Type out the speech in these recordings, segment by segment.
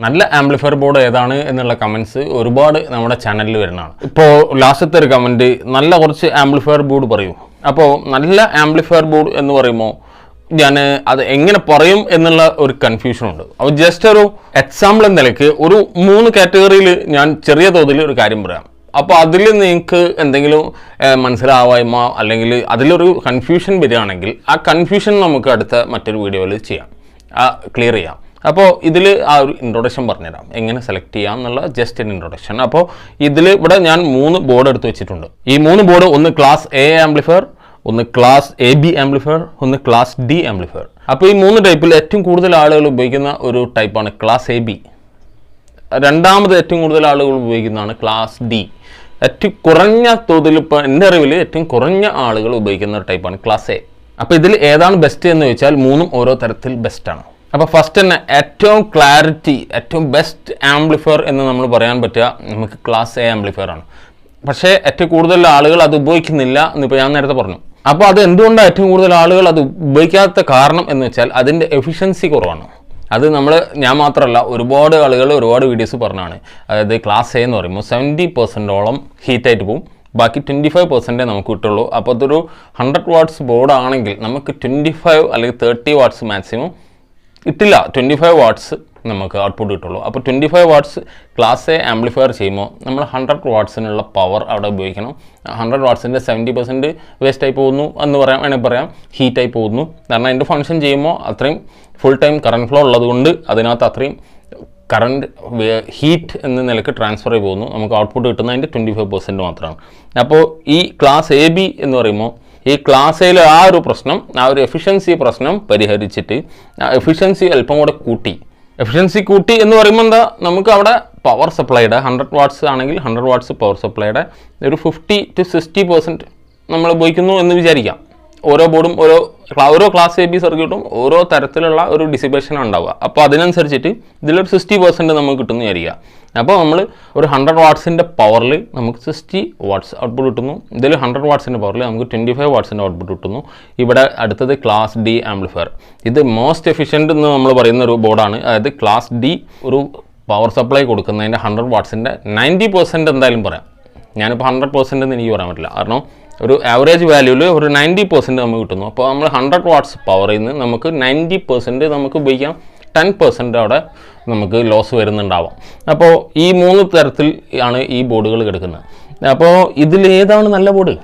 നല്ല amplifier board ഏതാണ് എന്നുള്ള കമൻസ് ഒരുപാട് നമ്മുടെ ചാനലിൽ വരുന്നതാണ്. ഇപ്പോൾ ലാസ്റ്റത്തെ ഒരു കമൻറ്റ് നല്ല കുറച്ച് ആംപ്ലിഫയർ ബോർഡ് പറയും. അപ്പോൾ നല്ല ആംപ്ലിഫയർ ബോർഡ് എന്ന് പറയുമ്പോൾ ഞാൻ അത് എങ്ങനെ പറയും എന്നുള്ള ഒരു കൺഫ്യൂഷനുണ്ട്. അപ്പോൾ ജസ്റ്റ് ഒരു എക്സാമ്പിൾ എന്ന നിലയ്ക്ക് ഒരു 3 കാറ്റഗറിയിൽ ഞാൻ ചെറിയ തോതിൽ ഒരു കാര്യം പറയാം. അപ്പോൾ അതിൽ നിങ്ങൾക്ക് എന്തെങ്കിലും മനസ്സിലാവായ്മ അല്ലെങ്കിൽ അതിലൊരു കൺഫ്യൂഷൻ വരികയാണെങ്കിൽ ആ കൺഫ്യൂഷൻ നമുക്ക് അടുത്ത മറ്റൊരു വീഡിയോയിൽ ചെയ്യാം, ക്ലിയർ ചെയ്യാം. അപ്പോൾ ഇതിൽ ആ ഒരു ഇൻട്രൊഡക്ഷൻ പറഞ്ഞുതരാം, എങ്ങനെ സെലക്ട് ചെയ്യാം എന്നുള്ള ജസ്റ്റ് ഒരു ഇൻട്രൊഡക്ഷൻ. അപ്പോൾ ഇവിടെ ഞാൻ 3 ബോർഡ് എടുത്ത് വെച്ചിട്ടുണ്ട്. ഈ 3 ബോർഡ്, ഒന്ന് ക്ലാസ് എ ആംപ്ലിഫയർ, ഒന്ന് ക്ലാസ് എ ബി ആംപ്ലിഫയർ, ഒന്ന് ക്ലാസ് ഡി ആംപ്ലിഫയർ. അപ്പോൾ ഈ 3 ടൈപ്പിൽ ഏറ്റവും കൂടുതൽ ആളുകൾ ഉപയോഗിക്കുന്ന ഒരു ടൈപ്പാണ് ക്ലാസ് എ ബി. രണ്ടാമത് ഏറ്റവും കൂടുതൽ ആളുകൾ ഉപയോഗിക്കുന്നതാണ് ക്ലാസ് ഡി. ഏറ്റവും കുറഞ്ഞ തോതിൽ ഇപ്പോൾ എൻ്റെ അറിവിൽ ഏറ്റവും കുറഞ്ഞ ആളുകൾ ഉപയോഗിക്കുന്ന ഒരു ടൈപ്പാണ് ക്ലാസ് എ. അപ്പോൾ ഇതിൽ ഏതാണ് ബെസ്റ്റ് എന്ന് ചോദിച്ചാൽ 3ഉം ഓരോ തരത്തിൽ ബെസ്റ്റാണ്. അപ്പോൾ ഫസ്റ്റ് തന്നെ ഏറ്റവും ക്ലാരിറ്റി, ഏറ്റവും ബെസ്റ്റ് ആംപ്ലിഫയർ എന്ന് നമ്മൾ പറയാൻ പറ്റുക നമുക്ക് ക്ലാസ് എ ആംപ്ലിഫയർ ആണ്. പക്ഷേ ഏറ്റവും കൂടുതൽ ആളുകൾ അത് ഉപയോഗിക്കുന്നില്ല എന്നിപ്പോൾ ഞാൻ നേരത്തെ പറഞ്ഞു. അപ്പോൾ അത് എന്തുകൊണ്ടാണ് ഏറ്റവും കൂടുതൽ ആളുകൾ അത് ഉപയോഗിക്കാത്ത കാരണം എന്ന് വെച്ചാൽ അതിൻ്റെ എഫിഷ്യൻസി കുറവാണ്. അത് ഞാൻ മാത്രമല്ല, ഒരുപാട് ആളുകൾ ഒരുപാട് വീഡിയോസ് പറഞ്ഞാണ്. അതായത് ക്ലാസ് എ എന്ന് പറയുമ്പോൾ 70% ഹീറ്റായിട്ട് പോകും, ബാക്കി 25% നമുക്ക് കിട്ടുള്ളൂ. അപ്പോൾ അതൊരു 100 വാട്ട്സ് ബോർഡ് ആണെങ്കിൽ നമുക്ക് 25 അല്ലെങ്കിൽ 30 വാട്ട്സ് മാക്സിമം കിട്ടില്ല, 25 വാട്ട്സ് നമുക്ക് ഔട്ട്പുട്ട് കിട്ടുള്ളൂ. അപ്പോൾ 25 വാട്ട്സ് ക്ലാസ് എ ആംപ്ലിഫയർ ചെയ്യുമ്പോൾ നമ്മൾ 100 വാട്ട്സിനുള്ള പവർ അവിടെ ഉപയോഗിക്കണം. 100 വാട്ട്സിൻ്റെ 70% വേസ്റ്റായി പോകുന്നു എന്ന് വേണമെങ്കിൽ പറയാം, ഹീറ്റായി പോകുന്നു. കാരണം അതിൻ്റെ ഫംഗ്ഷൻ ചെയ്യുമ്പോൾ അത്രയും ഫുൾ ടൈം കറണ്ട് ഫ്ലോ ഉള്ളതുകൊണ്ട് അതിനകത്ത് അത്രയും കറണ്ട് ഹീറ്റ് എന്ന നിലയ്ക്ക് ട്രാൻസ്ഫർ ആയി പോകുന്നു. നമുക്ക് ഔട്ട്പുട്ട് കിട്ടുന്നതിൻ്റെ 25% മാത്രമാണ്. അപ്പോൾ ഈ ക്ലാസ് എ ബി എന്ന് പറയുമ്പോൾ ഈ ക്ലാസ് എയിൽ ആ ഒരു പ്രശ്നം, ആ ഒരു എഫിഷ്യൻസി പ്രശ്നം പരിഹരിച്ചിട്ട് എഫിഷ്യൻസി അല്പം കൂടെ കൂട്ടി. എഫിഷ്യൻസി കൂട്ടി എന്ന് പറയുമ്പോൾ എന്താ, നമുക്ക് അവിടെ പവർ സപ്ലൈയുടെ 100 വാട്ട്സ് ആണെങ്കിൽ 100 വാട്ട്സ് പവർ സപ്ലൈയുടെ ഒരു 50 to 60% നമ്മൾ ഉപയോഗിക്കുന്നു എന്ന് വിചാരിക്കാം. ഓരോ ബോർഡും ഓരോ ക്ലാസ് എ ബി സർക്യൂട്ടും ഓരോ തരത്തിലുള്ള ഒരു ഡിസിപ്പേഷൻ ഉണ്ടാവുക. അപ്പോൾ അതിനനുസരിച്ചിട്ട് ഇതിലൊരു 60% നമുക്ക് കിട്ടുമെന്ന് വിചാരിക്കുക. അപ്പോൾ നമ്മൾ ഒരു 100 വാട്ട്സിൻ്റെ പവറിൽ നമുക്ക് 60 വാട്ട്സ് ഔട്ട്പുട്ട് കിട്ടുന്നു. ഇതിൽ 100 വാട്ട്സിൻ്റെ പവറിൽ നമുക്ക് 25 വാട്ട്സിൻ്റെ ഔട്ട്പുട്ട് കിട്ടുന്നു. ഇവിടെ അടുത്തത് ക്ലാസ് ഡി ആംപ്ലിഫയർ. ഇത് മോസ്റ്റ് എഫിഷ്യൻ്റ് എന്ന് നമ്മൾ പറയുന്ന ഒരു ബോർഡാണ്. അതായത് ക്ലാസ് ഡി ഒരു പവർ സപ്ലൈ കൊടുക്കുന്നതിൻ്റെ 100 വാട്ട്സിൻ്റെ 90% എന്തായാലും പറയാം. ഞാനിപ്പോൾ 100% എന്ന് എനിക്ക് പറയാൻ പറ്റില്ല, കാരണം ഒരു ആവറേജ് വാല്യൂവിൽ ഒരു 90% നമുക്ക് കിട്ടുന്നു. അപ്പോൾ നമ്മൾ 100 വാട്ട്സ് പവറിൽ നിന്ന് നമുക്ക് 90% നമുക്ക് ഉപയോഗിക്കാം, 10% അവിടെ നമുക്ക് ലോസ് വരുന്നുണ്ടാവാം. അപ്പോൾ ഈ 3 തരത്തിൽ ആണ് ഈ ബോർഡുകൾ കിടക്കുന്നത്. അപ്പോൾ ഇതിൽ ഏതാണ് നല്ല ബോർഡ്?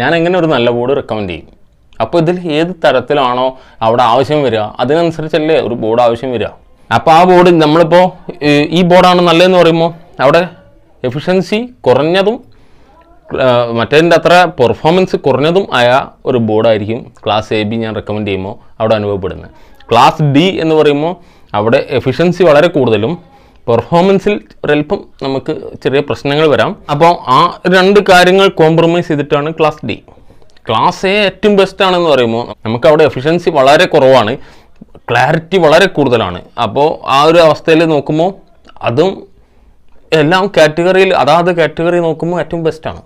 ഞാൻ എങ്ങനെ ഒരു നല്ല ബോർഡ് റെക്കമെൻഡ് ചെയ്യും? അപ്പോൾ ഇതിൽ ഏത് തരത്തിലാണോ അവിടെ ആവശ്യം വരിക അതിനനുസരിച്ചല്ലേ ഒരു ബോർഡ് ആവശ്യം വരിക. അപ്പോൾ ആ ബോർഡ് നമ്മളിപ്പോൾ ഈ ബോർഡാണ് നല്ലതെന്ന് പറയുമ്പോൾ അവിടെ എഫിഷ്യൻസി കുറഞ്ഞതും മറ്റേതിൻ്റെ അത്ര പെർഫോമൻസ് കുറഞ്ഞതും ആയ ഒരു ബോർഡായിരിക്കും ക്ലാസ് എ ബി ഞാൻ റെക്കമെൻഡ് ചെയ്യുമ്പോൾ അവിടെ അനുഭവപ്പെടുന്നത്. ക്ലാസ് ഡി എന്ന് പറയുമ്പോൾ അവിടെ എഫിഷ്യൻസി വളരെ കൂടുതലും പെർഫോമൻസിൽ ഒരല്പം നമുക്ക് ചെറിയ പ്രശ്നങ്ങൾ വരാം. അപ്പോൾ ആ 2 കാര്യങ്ങൾ കോംപ്രമൈസ് ചെയ്തിട്ടാണ് ക്ലാസ് ഡി. ക്ലാസ് എ ഏറ്റവും ബെസ്റ്റ് ആണെന്ന് പറയുമ്പോൾ നമുക്ക് അവിടെ എഫിഷ്യൻസി വളരെ കുറവാണ്, ക്ലാരിറ്റി വളരെ കൂടുതലാണ്. അപ്പോൾ ആ ഒരു അവസ്ഥയിൽ നോക്കുമ്പോൾ അതും എല്ലാം അതാത് കാറ്റഗറി നോക്കുമ്പോൾ ഏറ്റവും ബെസ്റ്റാണ്.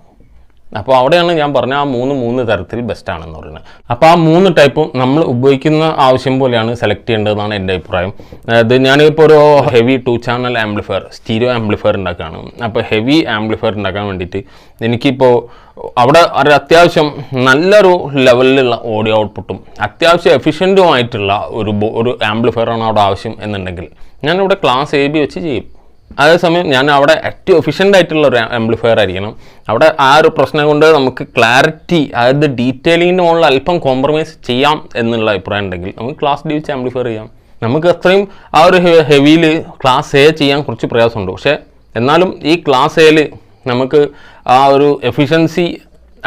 അപ്പോൾ അവിടെയാണ് ഞാൻ പറഞ്ഞ ആ 3 തരത്തിൽ ബെസ്റ്റാണെന്ന് പറയുന്നത്. അപ്പോൾ ആ 3 ടൈപ്പും നമ്മൾ ഉപയോഗിക്കുന്ന ആവശ്യം പോലെയാണ് സെലക്ട് ചെയ്യേണ്ടതെന്നാണ് എൻ്റെ അഭിപ്രായം. അതായത് ഞാനിപ്പോൾ ഒരു heavy 2 channel amplifier, stereo amplifier ഉണ്ടാക്കുകയാണ്. അപ്പോൾ ഹെവി ആംപ്ലിഫയർ ഉണ്ടാക്കാൻ വേണ്ടിയിട്ട് എനിക്കിപ്പോൾ അവിടെ ഒരു അത്യാവശ്യം നല്ലൊരു ലെവലിലുള്ള ഓഡിയോ ഔട്ട്പുട്ടും അത്യാവശ്യം എഫിഷ്യൻറ്റുമായിട്ടുള്ള ഒരു ആംപ്ലിഫയറാണ് അവിടെ ആവശ്യം എന്നുണ്ടെങ്കിൽ ഞാനിവിടെ ക്ലാസ് എ ബി വെച്ച് ചെയ്യും. അതേസമയം ഞാൻ അവിടെ ഏറ്റവും എഫിഷ്യൻ്റ് ആയിട്ടുള്ള ഒരു ആംപ്ലിഫയർ ആയിരിക്കണം. അവിടെ ആ ഒരു പ്രശ്നം കൊണ്ട് നമുക്ക് ക്ലാരിറ്റി, അതായത് ഡീറ്റെയിലിങ്ങിന് മുകളിൽ അല്പം കോംപ്രമൈസ് ചെയ്യാം എന്നുള്ള അഭിപ്രായം ഉണ്ടെങ്കിൽ നമുക്ക് ക്ലാസ് ഡി വെച്ച് ആംപ്ലിഫയർ ചെയ്യാം. നമുക്ക് അത്രയും ആ ഒരു ഹെവിയിൽ ക്ലാസ് എ ചെയ്യാൻ കുറച്ച് പ്രയാസമുണ്ട്. പക്ഷേ എന്നാലും ഈ ക്ലാസ് എയിൽ നമുക്ക് ആ ഒരു എഫിഷ്യൻസി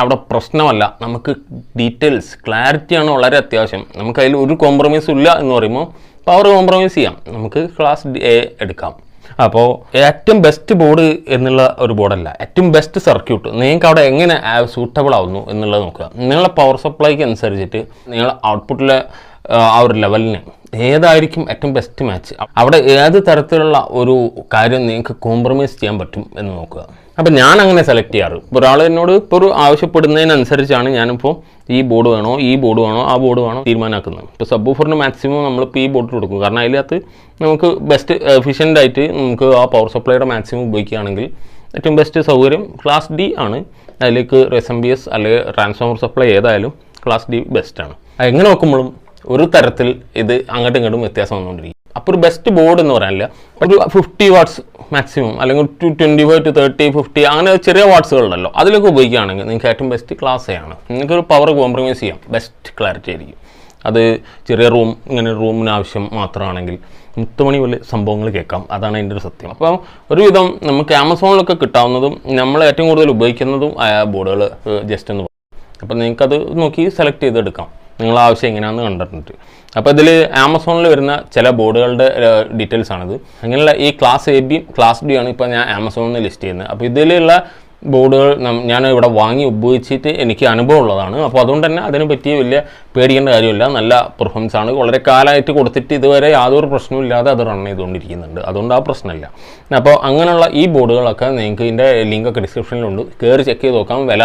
അവിടെ പ്രശ്നമല്ല, നമുക്ക് ഡീറ്റെയിൽസ് ക്ലാരിറ്റിയാണ് വളരെ അത്യാവശ്യം. നമുക്കതിൽ ഒരു കോംപ്രമൈസും ഇല്ല എന്ന് പറയുമ്പോൾ പവർ കോംപ്രമൈസ് ചെയ്യാം, നമുക്ക് ക്ലാസ് എ എടുക്കാം. അപ്പോൾ ഏറ്റവും ബെസ്റ്റ് ബോർഡ് എന്നുള്ള ഒരു ബോർഡല്ല, ഏറ്റവും ബെസ്റ്റ് സർക്യൂട്ട് നിങ്ങൾക്ക് അവിടെ എങ്ങനെ സൂട്ടബിൾ ആവുന്നു എന്നുള്ളത് നോക്കുക. നിങ്ങളുടെ പവർ സപ്ലൈക്ക് അനുസരിച്ചിട്ട് നിങ്ങളുടെ ഔട്ട്പുട്ടിലെ ആ ഒരു ലെവലിന് ഏതായിരിക്കും ഏറ്റവും ബെസ്റ്റ് മാച്ച്, അവിടെ ഏത് തരത്തിലുള്ള ഒരു കാര്യം നിങ്ങൾക്ക് കോംപ്രമൈസ് ചെയ്യാൻ പറ്റും എന്ന് നോക്കുക. അപ്പോൾ ഞാൻ അങ്ങനെ സെലക്ട് ചെയ്യാറ്. ഇപ്പോൾ ഒരാൾ എന്നോട് ഇപ്പോൾ ഒരു ആവശ്യപ്പെടുന്നതിനനുസരിച്ചാണ് ഞാനിപ്പോൾ ഈ ബോർഡ് വേണോ ആ ബോർഡ് വേണോ തീരുമാനമാക്കുന്നത്. ഇപ്പോൾ സബ്വൂഫറിന് മാക്സിമം നമ്മളിപ്പോൾ ഈ ബോർഡ് കൊടുക്കും. കാരണം അതിനകത്ത് നമുക്ക് ബെസ്റ്റ് എഫിഷ്യൻ്റ് ആയിട്ട് നമുക്ക് ആ പവർ സപ്ലൈയുടെ മാക്സിമം ഉപയോഗിക്കുകയാണെങ്കിൽ ഏറ്റവും ബെസ്റ്റ് സൗകര്യം ക്ലാസ് ഡി ആണ്. അതിലേക്ക് SMPS അല്ലെങ്കിൽ ട്രാൻസ്ഫോമർ സപ്ലൈ ഏതായാലും ക്ലാസ് ഡി ബെസ്റ്റാണ്. എങ്ങനെ നോക്കുമ്പോഴും ഒരു തരത്തിൽ ഇത് അങ്ങോട്ടും ഇങ്ങോട്ടും വ്യത്യാസം വന്നുകൊണ്ടിരിക്കും. അപ്പോൾ ഒരു ബെസ്റ്റ് ബോർഡ് എന്ന് പറയാനില്ല, ഒരു 50 വാട്ട്സ് മാക്സിമം അല്ലെങ്കിൽ 25 to 30 50 അങ്ങനെ ചെറിയ വാട്ട്സുകളുണ്ടല്ലോ, അതിലൊക്കെ ഉപയോഗിക്കുകയാണെങ്കിൽ നിങ്ങൾക്ക് ഏറ്റവും ബെസ്റ്റ് ക്ലാസ് എ ആണ്. നിങ്ങൾക്കൊരു പവർ കോംപ്രമൈസ് ചെയ്യാം, ബെസ്റ്റ് ക്ലാരിറ്റി ആയിരിക്കും. അത് ചെറിയ ഇങ്ങനെ റൂമിന് ആവശ്യം മാത്രമാണെങ്കിൽ 30 മണി പോലെ സംഭവങ്ങൾ കേൾക്കാം. അതാണ് അതിൻ്റെ ഒരു സത്യം. അപ്പം ഒരുവിധം നമുക്ക് ആമസോണിലൊക്കെ കിട്ടാവുന്നതും നമ്മൾ ഏറ്റവും കൂടുതൽ ഉപയോഗിക്കുന്നതും ആയ ബോർഡുകൾ ജസ്റ്റ് ഒന്ന് പറയും. അപ്പം നിങ്ങൾക്കത് നോക്കി സെലക്ട് ചെയ്തെടുക്കാം, നിങ്ങളെ ആവശ്യം എങ്ങനെയാണെന്ന് കണ്ടിട്ടുണ്ട്. അപ്പോൾ ഇതിൽ ആമസോണിൽ വരുന്ന ചില ബോർഡുകളുടെ ഡീറ്റെയിൽസ് ആണിത്. അങ്ങനെയുള്ള ഈ class A B class D ആണ് ഇപ്പോൾ ഞാൻ ആമസോണിൽ നിന്ന് ലിസ്റ്റ് ചെയ്യുന്നത്. അപ്പോൾ ഇതിലുള്ള ബോർഡുകൾ ഞാൻ ഇവിടെ വാങ്ങി ഉപയോഗിച്ചിട്ട് എനിക്ക് അനുഭവം ഉള്ളതാണ്. അപ്പോൾ അതുകൊണ്ട് തന്നെ അതിനെ പറ്റി വലിയ പേടിക്കേണ്ട കാര്യമില്ല. നല്ല പെർഫോമൻസ് ആണ്. വളരെ കാലമായിട്ട് കൊടുത്തിട്ട് ഇതുവരെ യാതൊരു പ്രശ്നവും ഇല്ലാതെ അത് റൺ ചെയ്തുകൊണ്ടിരിക്കുന്നുണ്ട്. അതുകൊണ്ട് ആ പ്രശ്നമില്ല. അപ്പോൾ അങ്ങനെയുള്ള ഈ ബോർഡുകളൊക്കെ നിങ്ങൾക്ക് ഇതിൻ്റെ ലിങ്കൊക്കെ ഡിസ്ക്രിപ്ഷനിലുണ്ട്, കയറി ചെക്ക് ചെയ്ത് നോക്കാം. വില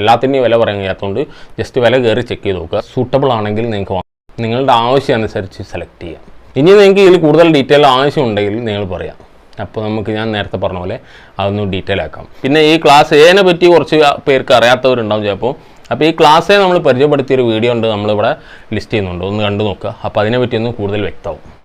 എല്ലാത്തിൻ്റെയും വില പറയാൻ കഴിയാത്തതുകൊണ്ട് ജസ്റ്റ് വില കയറി ചെക്ക് ചെയ്ത് നോക്കുക. സൂട്ടബിൾ ആണെങ്കിൽ നിങ്ങൾക്ക് നിങ്ങളുടെ ആവശ്യം അനുസരിച്ച് സെലക്ട് ചെയ്യാം. ഇനി നിങ്ങൾക്ക് ഇതിൽ കൂടുതൽ ഡീറ്റെയിൽ ആവശ്യമുണ്ടെങ്കിൽ നിങ്ങൾ പറയാം. അപ്പോൾ നമുക്ക് ഞാൻ നേരത്തെ പറഞ്ഞ പോലെ അതൊന്ന് ഡീറ്റെയിൽ ആക്കാം. പിന്നെ ഈ ക്ലാസ് എനെ പറ്റി കുറച്ച് പേർക്ക് അറിയാത്തവരുണ്ടാവും ചിലപ്പോൾ. അപ്പോൾ ഈ ക്ലാസ് എ നമ്മൾ പരിചയപ്പെടുത്തിയൊരു വീഡിയോ ഉണ്ട്, നമ്മളിവിടെ ലിസ്റ്റ് ചെയ്യുന്നുണ്ട്, ഒന്ന് കണ്ടു നോക്കുക. അപ്പോൾ അതിനെപ്പറ്റി ഒന്ന് കൂടുതൽ വ്യക്തമാവും.